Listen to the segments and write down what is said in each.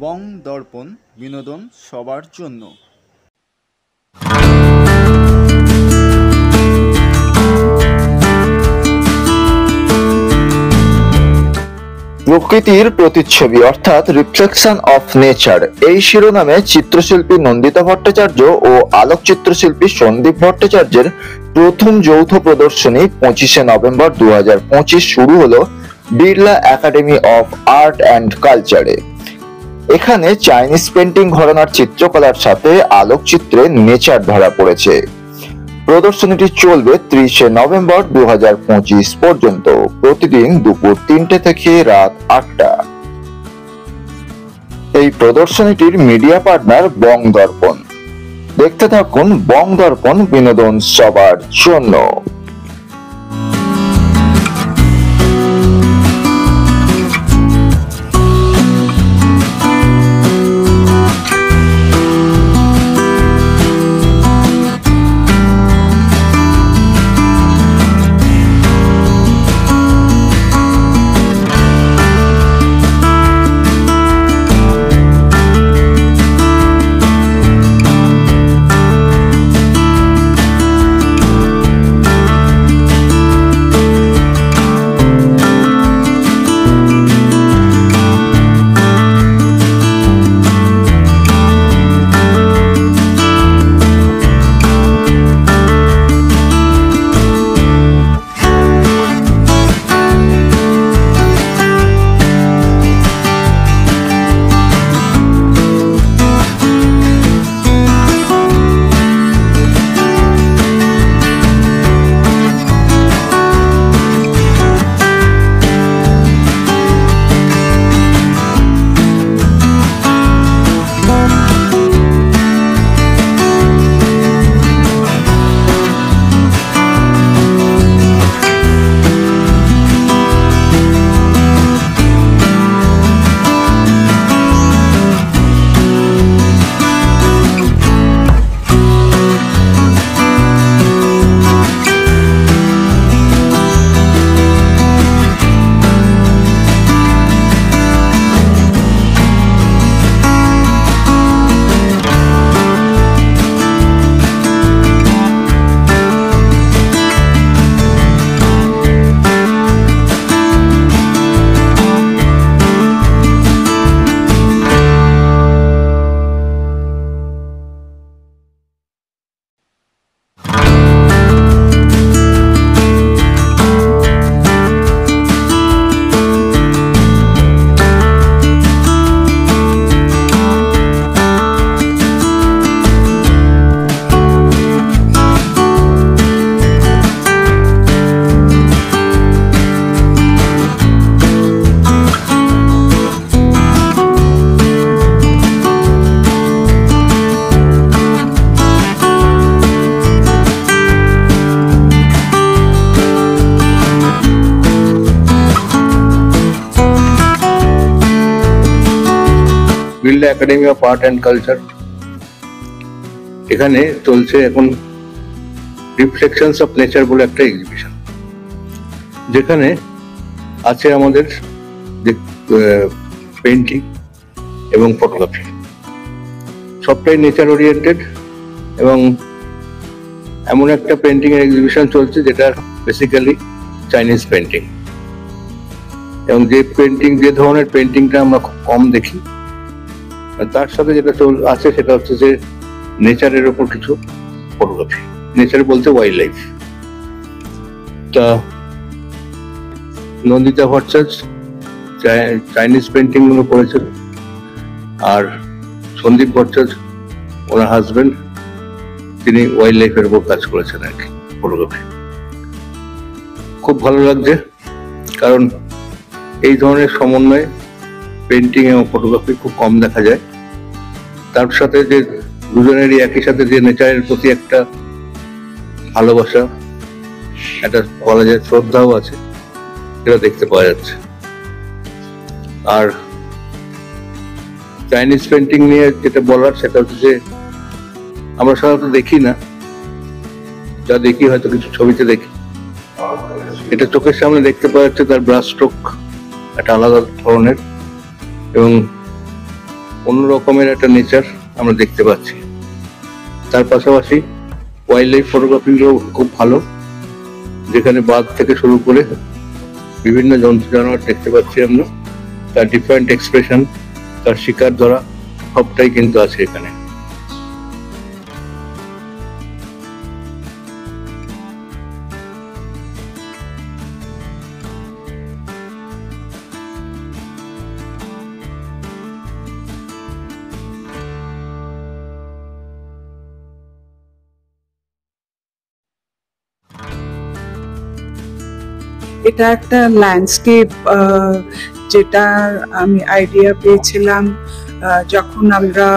বং দর্পণ, বিনোদন সবার জন্য। প্রকৃতির প্রতিচ্ছবি অর্থাৎ রিফ্লেকশন অফ নেচার, এই শিরোনামে চিত্রশিল্পী নন্দিতা ভট্টাচার্য ও আলোকচিত্রশিল্পী সন্দীপ ভট্টাচার্যের প্রথম যৌথ প্রদর্শনী 25শে নভেম্বর 2025 শুরু হলো Birla academy of art and কালচারে। এখানে চাইনিজ পেন্টিং ঘরানার চিত্রকলার সাথে আলোকচিত্রে নেচার ধরা পড়েছে। প্রদর্শনীটি চলবে 30শে নভেম্বর 2025 পর্যন্ত, প্রতিদিন দুপুর 3টে থেকে রাত 8টা। এই প্রদর্শনীটির মিডিয়া পার্টনার বং দর্পণ। দেখতে থাকুন বং দর্পণ, বিনোদন সবার জন্য। Birla academy of art and culture, এখানে চলছে এখন রিফ্লেকশনস অফ নেচার বলে একটা এক্সিবিশন, যেখানে আছে আমাদের পেন্টিং এবং ফটোগ্রাফি, সবটাই নেচার ওরিয়েন্টেড। এবং এমন একটা পেন্টিং এর এক্সিবিশন চলছে যেটা বেসিক্যালি চাইনিজ পেন্টিং, এবং যে ধরনের পেন্টিংটা আমরা খুব কম দেখি, তার সাথে যেটা আছে সেটা হচ্ছে যে নেচারের ওপর কিছু ফটোগ্রাফি, নেচার বলতে ওয়াইল্ড লাইফ। তা নন্দিতা ভট্টাচার্য চাইনিজ পেন্টিং গুলো করেছেন, আর সন্দীপ ভট্টাচার্য ওনার হাজবেন্ড, তিনি ওয়াইল্ড লাইফের উপর কাজ করেছেন আর কি, ফটোগ্রাফি। খুব ভালো লাগছে, কারণ এই ধরনের সমন্বয় পেন্টিং এবং ফটোগ্রাফি খুব কম দেখা যায়। তার সাথে যে দুজনেরই একই সাথে যে নেচারের প্রতি একটা ভালোবাসা, একটা বলা যায় শ্রদ্ধাও আছে, এটা দেখতে পাওয়া যাচ্ছে। আর চাইনিজ পেন্টিং নিয়ে যেটা বলার সেটা হচ্ছে যে আমরা সাধারণত দেখি না, যা দেখি হয়তো কিছু ছবিতে দেখি। এটা চোখের সামনে দেখতে পাওয়া যাচ্ছে, তার ব্রাশ স্ট্রোক একটা আলাদা ধরনের এবং অন্য রকমের একটা নেচার আমরা দেখতে পাচ্ছি। তার পাশাপাশি ওয়াইল্ড লাইফ ফটোগ্রাফিও খুব ভালো, যেখানে বাঘ থেকে শুরু করে বিভিন্ন জন্তু জানোয়ার দেখতে পাচ্ছি আমরা। তার ডিফারেন্ট এক্সপ্রেশন, তার শিকার ধরা সবটাই কিন্তু আছে এখানে। এটা একটা ল্যান্ডস্কেপ, যেটা আমি আইডিয়া পেয়েছিলাম যখন আমরা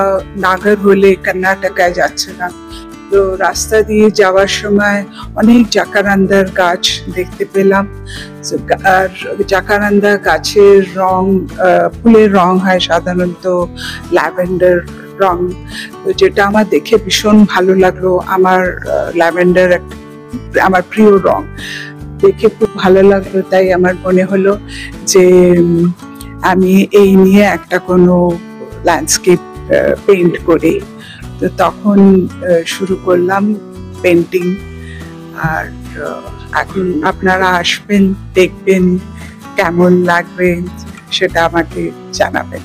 নাগরহোলে কর্ণাটকায় যাচ্ছিলাম। তো রাস্তা দিয়ে যাওয়ার সময় অনেক জাকারান্দার গাছ দেখতে পেলাম। আর জাকারান্দা গাছের রং, ফুলের রং হয় সাধারণত ল্যাভেন্ডার রং, তো যেটা আমার দেখে ভীষণ ভালো লাগলো। আমার ল্যাভেন্ডার আমার প্রিয় রং, দেখে খুব ভালো লাগলো। তাই আমার মনে হলো যে আমি এই নিয়ে একটা কোনো ল্যান্ডস্কেপ পেইন্ট করি। তো তখন শুরু করলাম পেন্টিং। আর এখন আপনারা আসবেন, দেখবেন কেমন লাগবে, সেটা আমাকে জানাবেন।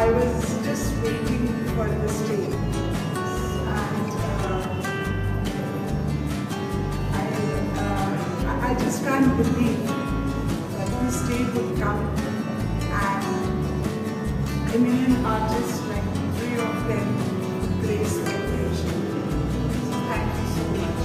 I was just waiting for this day, and I just can't believe that this day would come, and eminent artists like three of them grace the occasion. So thank you so much.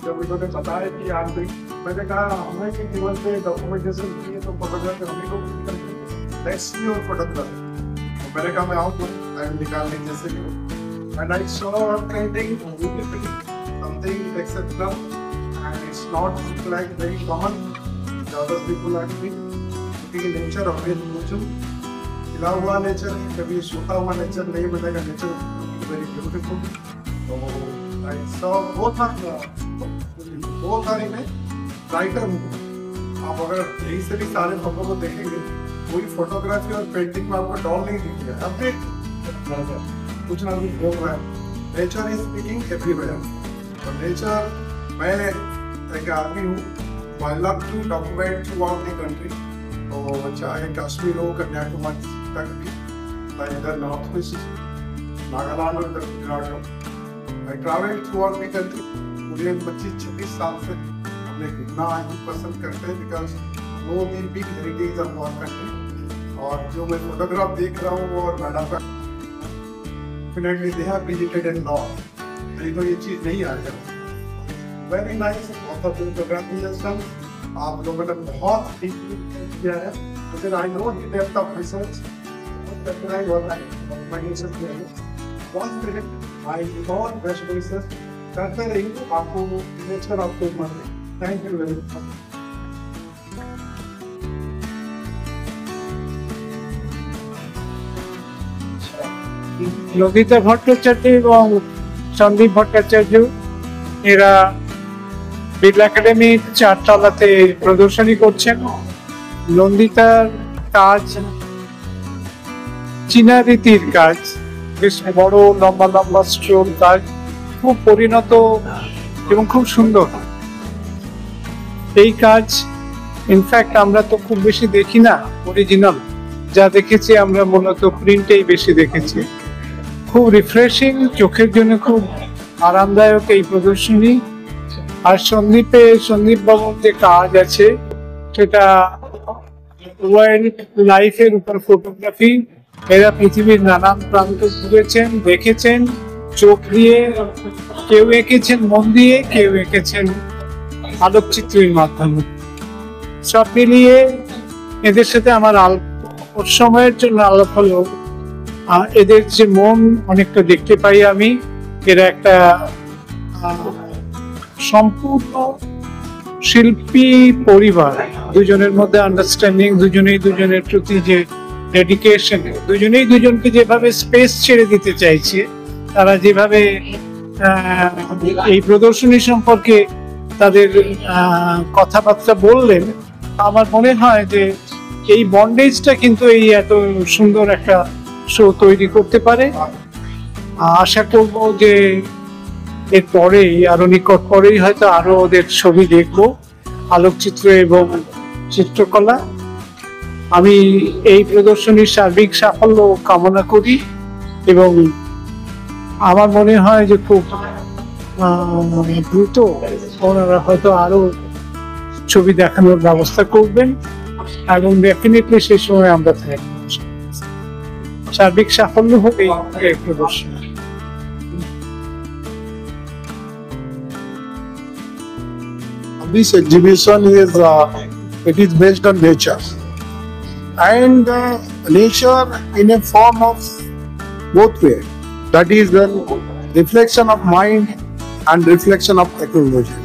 जब उन्होंने बताया कि आप भी, मैंने कहा हमें कि केवल पे डॉक्यूमेंटेशन चाहिए तो फोटोग्राफी हमें को लेट्स सी योर फोटोग्राफी। मैंने कहा मैं आऊँ तो टाइम निकालने जैसे भी and I saw painting something etc. and it's not like very common. The other people are doing nature of it मुझे खिला हुआ नेचर, कभी सूखा हुआ नेचर नहीं मिलेगा। Nature very beautiful. So I saw both are in a writer हूँ। आप अगर यही से भी सारे फोटो को देखेंगे, कोई फोटोग्राफी और पेंटिंग में आपको डॉल नहीं दिखेगा। अब देख कुछ ना कुछ बोल रहा है। Nature is speaking everywhere. और नेचर, मैं एक आदमी हूँ, I love to document throughout the country. तो चाहे कश्मीर हो, कन्याकुमारी तक भी, इधर नॉर्थ ईस्ट, नागालैंड और इधर गुजरात हो, I travel through out the country. मुझे 25-26 साल से हमने घूमना पसंद करते हैं, बिकॉज वो भी big heritage of our country. और जो मैं फोटोग्राफ देख रहा हूँ और मैडम का definitely they have visited in law, नहीं तो ये चीज़ नहीं आ रही। Very nice of photography system, आप लोगों ने बहुत डीपली किया है। Because I know the depth of research, recognize what I research किया है। Once minute, I बहुत best research करते रहिए, आपको नेचर आपको मिले। Thank you very much. Lalita Bhattacharya এবং সন্দীপ ভট্টাচার্য এরা বিড়লা একাডেমির 4 তলাতে প্রদর্শনী করছেন। নন্দিতার কাজ চীনা রীতির কাজ, বেশ বড় লম্বা লম্বা স্ট্রোক কাজ, খুব পরিণত এবং খুব সুন্দর এই কাজ। ইনফ্যাক্ট আমরা তো খুব বেশি দেখি না অরিজিনাল, যা দেখেছি আমরা মূলত প্রিন্টেই বেশি দেখেছি। খুব রিফ্রেশিং, চোখের জন্য খুব আরামদায়ক এই প্রদর্শনী। আর সন্দীপ বাবুর যে কাজ আছে সেটা ওয়াইল্ড লাইফের উপর ফটোগ্রাফি। এরা পৃথিবীর নানান প্রান্ত ঘুরেছেন, দেখেছেন চোখ দিয়ে, কেউ এঁকেছেন মন দিয়ে, কেউ এঁকেছেন আলোকচিত্রের মাধ্যমে। সব মিলিয়ে এদের সাথে আমার সময়ের জন্য আলাপ হলো। এদের যে মন অনেকটা দেখতে পাই আমি। এরা একটা সম্পূর্ণ শিল্পী পরিবার, দুজনের মধ্যে আন্ডারস্ট্যান্ডিং, দুজনেই দুজনের প্রতি যে ডেডিকেশন, দুজনেই দুজনকে যেভাবে স্পেস ছেড়ে দিতে চাইছে, তারা যেভাবে এই প্রদর্শনী সম্পর্কে তাদের কথাবার্তা বললেন, আমার মনে হয় যে এই বন্ডেজটা কিন্তু এই এত সুন্দর একটা শো তৈরি করতে পারে। আশা করব যে এর পরেই, আরো নিকট পরেই হয়তো আরো ওদের ছবি দেখবো, আলোকচিত্র এবং চিত্রকলা। আমি এই প্রদর্শনীর সার্বিক সাফল্য কামনা করি এবং আমার মনে হয় যে খুব দ্রুত ওনারা হয়তো আরো ছবি দেখানোর ব্যবস্থা করবেন এবং ডেফিনেটলি সেই সময় আমরা থাকবো। সার্বিক সাফল্য হবে এই প্রদর্শনী। This exhibition is it is based on nature, and nature in a form of both way, that is the reflection of mind and reflection of technology.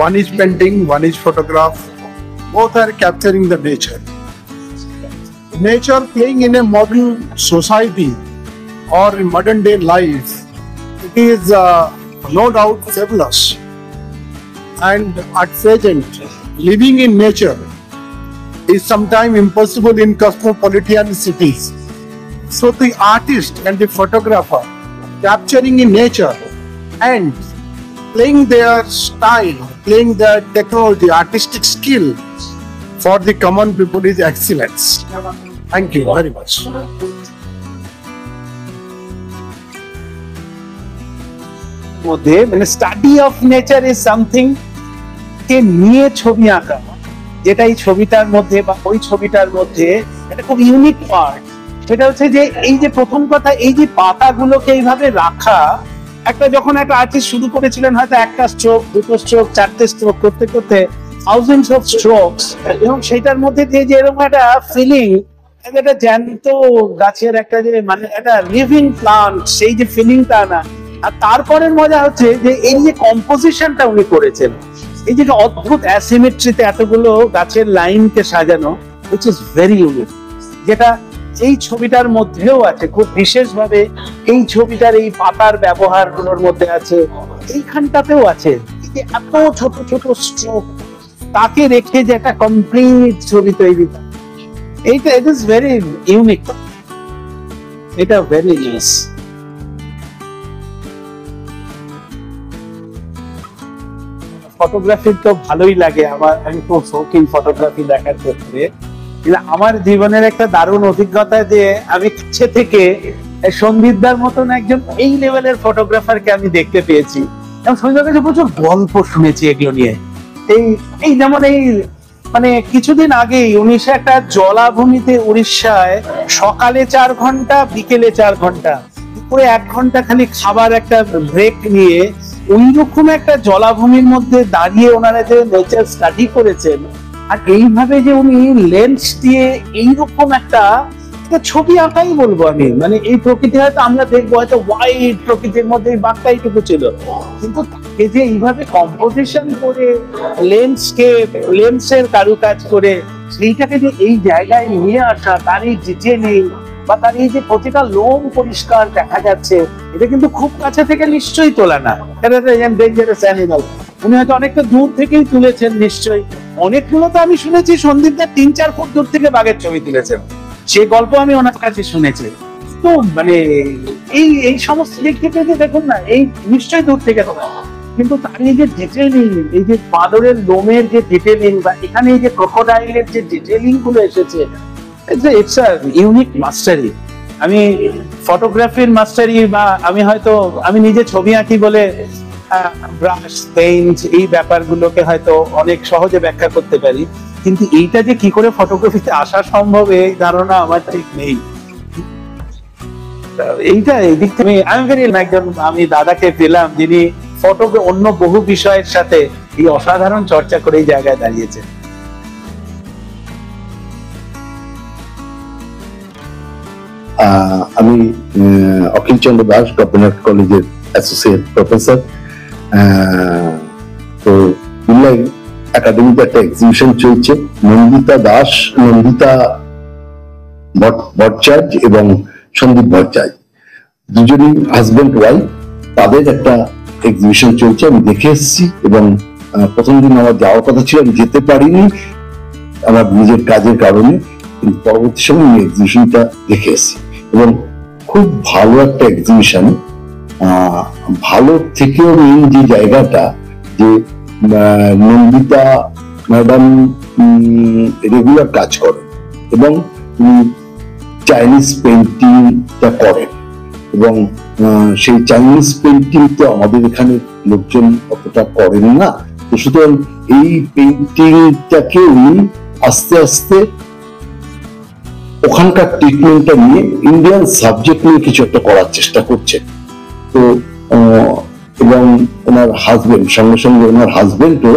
One is painting, one is photograph, both are capturing the nature. Nature playing in a modern society or in modern day life, it is no doubt fabulous. And at present, living in nature is sometimes impossible in cosmopolitan cities. So the artist and the photographer capturing in nature and playing their style, playing their technology, artistic skill for the common people is excellence. Thank you very much. মধ্যে মানে study of nature is something কে নিয়ে ছবি আঁকা, যেটা এই ছবিটার মধ্যে বা ওই ছবিটার মধ্যে একটা খুব ইউনিক পার্ট, সেটা হচ্ছে যে এই যে প্রথম কথা, এই যে পাতাগুলোকে এইভাবে রাখা। একটা যখন একটা আর্টিস্ট শুরু করেছিলেন হয়তো একটা স্ট্রোক, দুটো স্ট্রোক, চারটে স্ট্রোক করতে করতে থাউজেন্ডস অফ স্ট্রোকস, এবং সেটার মধ্যে দিয়ে যে এরকম একটা ফিলিং, একটা জ্যান্ত গাছের একটা যে মানে একটা লিভিং প্লান্ট, সেই যে ফিলিংটা না। আর তারপরের মজা হচ্ছে যে এই যে কম্পোজিশনটা উনি করেছেন, এই যে অদ্ভুত অ্যাসিমেট্রিতে এতগুলো গাছের লাইনকে সাজানো, which is very unique, যেটা এই ছবিটার মধ্যেও আছে খুব বিশেষভাবে। এই ছবিটার এই পাতার ব্যবহার গুলোর মধ্যে আছে, এইখানটাতেও আছে। এই যে এত ছোট ছোট স্ট্রোক, তাকে রেখে যে একটা কমপ্লিট ছবি তৈরি, এইটা ইট ইজ ভেরি ইউনিক, এটা ভেরি নাইস। ফটোগ্রাফি তো ভালোই লাগে আমার, আমি খুব শৌখিন ফটোগ্রাফি দেখার ক্ষেত্রে। কিন্তু আমার জীবনের একটা দারুণ অভিজ্ঞতা যে আমি কাছে থেকে সন্দীপদার মতন একজন এই লেভেলের ফটোগ্রাফারকে আমি দেখতে পেয়েছি এবং সন্দীপের কাছে প্রচুর গল্প শুনেছি এগুলো নিয়ে। এই যেমন এই মানে কিছুদিন আগেই উনিশে একটা জলাভূমিতে উড়িষ্যায় সকালে 4 ঘন্টা বিকেলে 4 ঘন্টা পুরো 1 ঘন্টা খালি খাবার একটা ব্রেক নিয়ে ওইরকম একটা জলাভূমির মধ্যে দাঁড়িয়ে ওনারা যে নেচার স্টাডি করেছেন, আর এইভাবে যে উনি লেন্স দিয়ে এইরকম একটা ছবি আঁকাই বলবো আমি, মানে এই প্রকৃতি হয়তো আমরা দেখবো হয়তো হোয়াইট প্রকৃতির মধ্যে এই বাঘটা এইটুকু ছিল, কিন্তু তাকে যে এইভাবে কম্পোজিশন করে লেন্সের কারুকাজ করে সেইটাকে যে এই জায়গায় নিয়ে আসা, তার এই ডিটেইলিং বা তার এই যে প্রতিটা লোম পরিষ্কার দেখা যাচ্ছে, এটা কিন্তু খুব কাছে থেকে নিশ্চয়ই তোলা না। ডেঞ্জারাস অ্যানিমাল উনি হয়তো অনেকটা দূর থেকেই তুলেছেন নিশ্চয়ই। অনেকগুলো তো আমি শুনেছি সন্দীপদা 3-4 ফুট দূর থেকে বাঘের ছবি তুলেছেন, সেই গল্প আমি ওনার কাছে শুনেছি। তো মানে এই সমস্ত দিক থেকে যে দেখুন না, এই নিশ্চয়ই দূর থেকে তোলা, কিন্তু তার এই যে ডিটেইলিং, এই যে বাঁদরের লোমের যে ডিটেইলিং বা এখানে এই যে ক্রোকোডাইলের যে ডিটেইলিং গুলো এসেছে, ইটস আ ইউনিক মাস্টারি। আমি ফটোগ্রাফির মাস্টারি বা আমি নিজে ছবি আঁকি বলে ব্রাশ পেইন্ট এই ব্যাপারগুলোকে হয়তো অনেক সহজে ব্যাখ্যা করতে পারি, কিন্তু এইটা যে কি করে ফটোগ্রাফিতে আসা সম্ভব এই ধারণা আমার ঠিক নেই। এইটা এই দিক থেকে আমি দাদাকে পেলাম যিনি ফটোকে অন্য বহু বিষয়ের সাথে এই অসাধারণ চর্চা করে এই জায়গায় দাঁড়িয়েছে। আমি অখিল চন্দ্র দাস, গভর্নমেন্ট কলেজের অ্যাসোসিয়েট প্রফেসর। তো বিড়লা একাডেমিতে একটা এক্সিবিশন চলছে, নন্দিতা ভট্টাচার্য এবং সন্দীপ ভট্টাচার্য, দুজনই হাজবেন্ড ওয়াইফ, তাদের একটা এক্সিবিশন চলছে। আমি দেখে এসেছি এবং প্রথম দিন আমার যাওয়ার কথা ছিল, আমি যেতে পারিনি আমার নিজের কাজের কারণে, কিন্তু পরবর্তী সময় আমি এক্সিবিশনটা দেখে এসেছি এবং খুব ভালো একটা এক্সিবিশন। ভালো থেকেও মেইন যে জায়গাটা, যে নন্দিতা ম্যাডাম রেগুলার কাজ করেন এবং চাইনিজ পেইন্টিংটা করেন, এবং সেই চাইনিজ পেইন্টিং তো আমাদের এখানে লোকজন অতটা করেন না, তো সুতরাং এই পেইন্টিংটাকে উনি আস্তে আস্তে ওখানকার ট্রিটমেন্টটা নিয়ে ইন্ডিয়ান সাবজেক্ট নিয়ে কিছু একটা করার চেষ্টা করছেন। তো এবং ওনার হাজবেন্ড, সঙ্গে সঙ্গে ওনার হাজবেন্ডও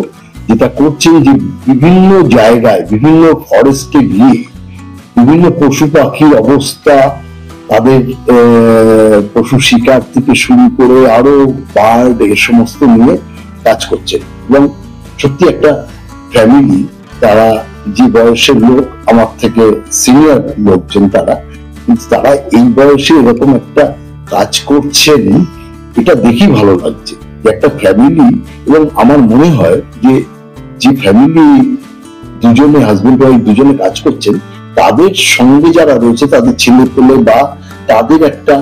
যেটা করছেন, যে বিভিন্ন জায়গায় বিভিন্ন ফরেস্টে গিয়ে বিভিন্ন পশু পাখির অবস্থা, তাদের পশু শিকার থেকে শুরু করে আরো বার্ড এ সমস্ত নিয়ে কাজ করছেন। এবং সত্যি একটা ফ্যামিলি, তারা যে বয়সের লোক, আমার থেকে সিনিয়র লোকজন তারা, কিন্তু তারা এই বয়সে এরকম একটা কাজ করছেন, এটা দেখি ভালো লাগছে যে একটা ফ্যামিলি। এবং আমার মনে হয় যে ফ্যামিলি দুজনে, হাজবেন্ড ওয়াইফ দুজনে কাজ করছেন, তাদের সঙ্গে যারা রয়েছে, তাদের ছেলে পেলে বা তাদের একটা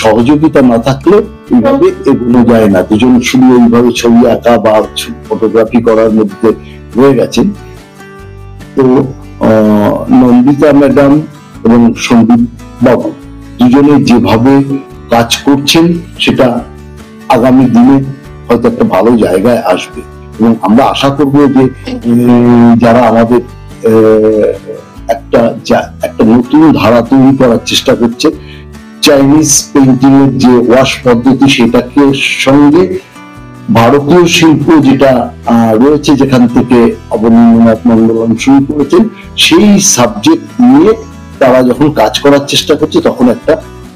সহযোগিতা না থাকলে এইভাবে এগোনো যায় না। দুজন শুধু এইভাবে ছবি আঁকা বা ফটোগ্রাফি করার মধ্যে রয়ে গেছেন। তো নন্দিতা ম্যাডাম এবং সন্দীপ বাবু দুজনে যেভাবে কাজ করছেন, সেটা আগামী দিনে হয়তো একটা ভালো জায়গায় আসবে। এবং আমরা আশা করবো যে যারা আমাদের একটা নতুন ধারা তৈরি করার চেষ্টা করছে, চাইনিজ পেইন্টিং এর যে ওয়াশ পদ্ধতি, সেটাকে সঙ্গে ভারতীয় শিল্প যেটা রয়েছে, যেখান থেকে অবনীন্দ্রনাথ মঙ্গলম শুরু করেছেন, সেই সাবজেক্ট নিয়ে তারা যখন কাজ করার চেষ্টা করছে, তখন একটা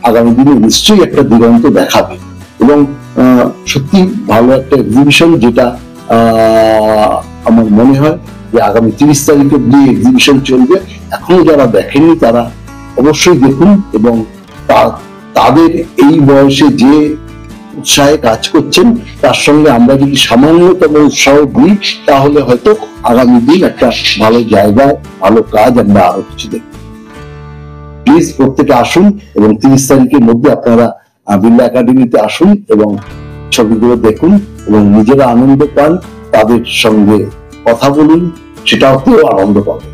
আগামী দিনে নিশ্চয়ই একটা দিগন্ত দেখাবে। এবং সত্যি ভালো একটা এক্সিবিশন, যেটা আমার মনে হয় যে আগামী 30 তারিখ অব্দি এক্সিবিশন চলবে। এখনো যারা দেখেনি তারা অবশ্যই দেখুন, এবং তাদের এই বয়সে যে উৎসাহে কাজ করছেন, তার সঙ্গে আমরা যদি সামান্যতম উৎসাহ দিই, তাহলে হয়তো আগামী দিন একটা ভালো জায়গায় ভালো কাজ আমরা আরো কিছু দেখব। প্লিজ প্রত্যেকে আসুন এবং 30 তারিখের মধ্যে আপনারা বিড়লা একাডেমিতে আসুন এবং ছবিগুলো দেখুন এবং নিজেরা আনন্দ পান, তাদের সঙ্গে কথা বলুন, সেটাতেও আনন্দ পাবেন।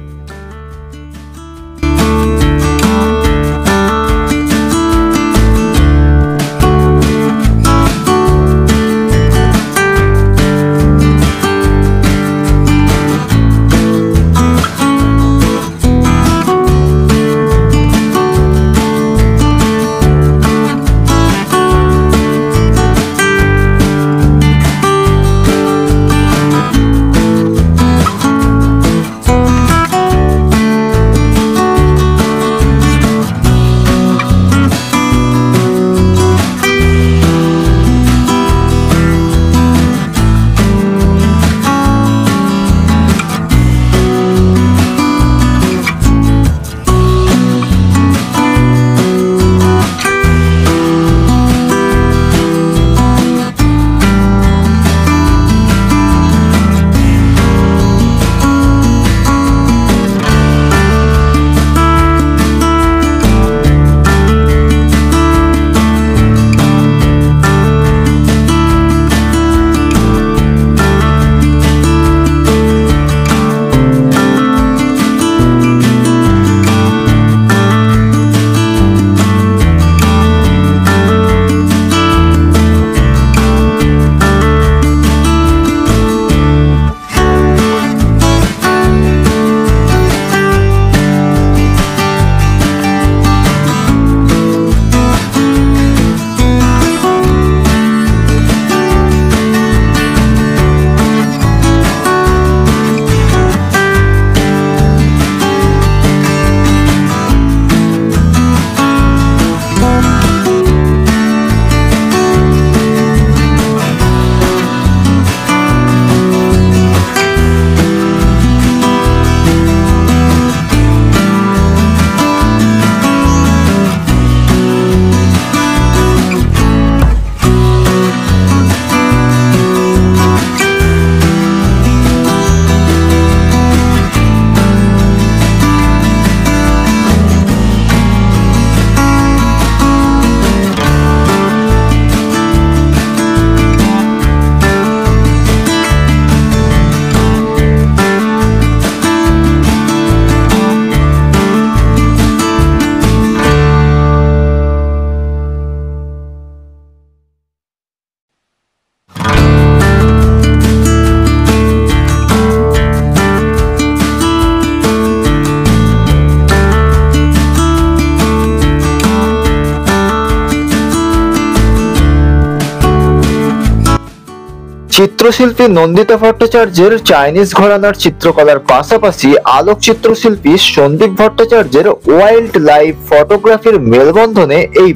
চিত্রশিল্পী নন্দিতা ভট্টাচার্যের চাইনিজ ঘরানার চিত্রকলার পাশাপাশি আলোক চিত্রশিল্পী সন্দীপ ভট্টাচার্যের ওয়াইল্ড লাইফ ফটোগ্রাফির মেলবন্ধনে এই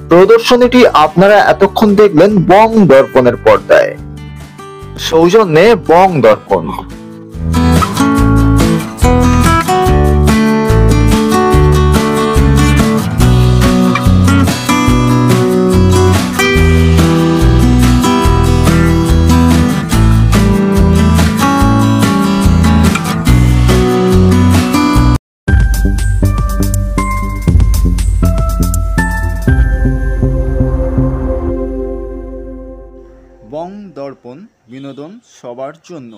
প্রদর্শনীটি আপনারা এতক্ষণ দেখলেন বং দর্পণের পর্দায়। সৌজন্যে বং দর্পণ। বং দর্পণ, বিনোদন সবার জন্য।